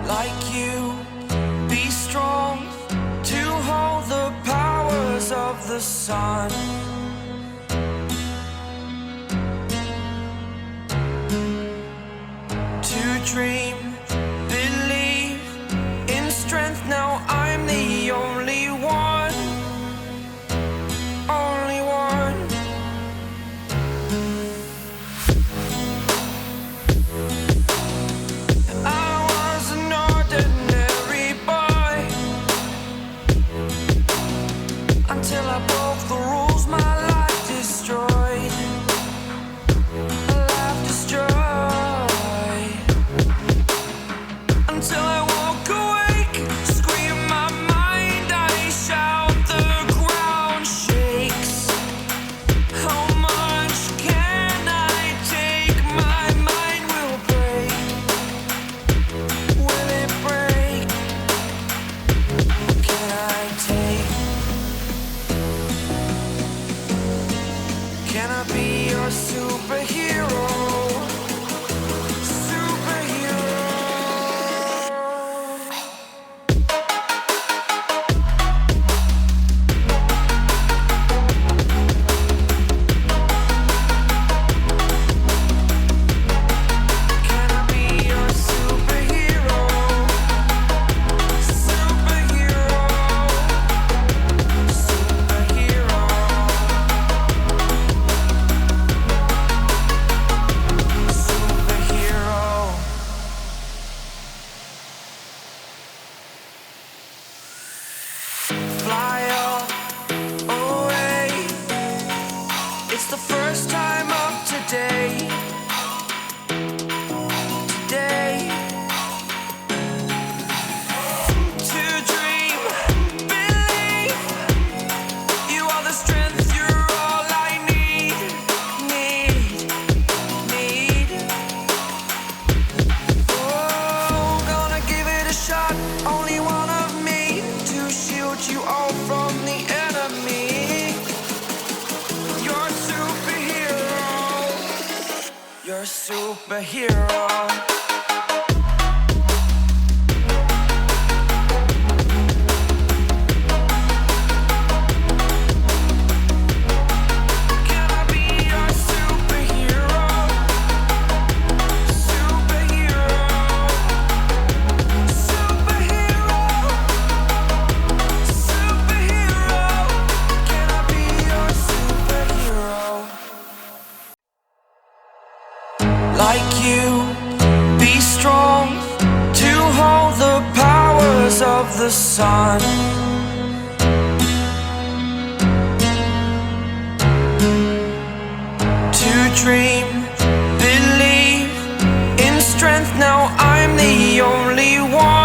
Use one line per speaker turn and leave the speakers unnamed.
like you, be strong to hold the powers of the sun. To dream, believe in strength. Now I'm the only one, only one. I was an ordinary boy until I broke the rules. My life destroyed, life destroyed. Until I walk awake, scream my mind, I shout, the ground shakes. How much can I take? My mind will break. Will it break? Can I take? Can I be your superhero? Fly away. It's the first time of today. Today. To dream, believe. You are the strength, you're all I need. Oh, gonna give it a shot. Only one of me to shield you all from the enemy. You're a superhero. You're a superhero. Can I be your superhero? Superhero. Superhero. Superhero. Can I be your superhero? Like you, be strong to hold the powers of the sun. To dream, believe in strength. Now I'm the only one.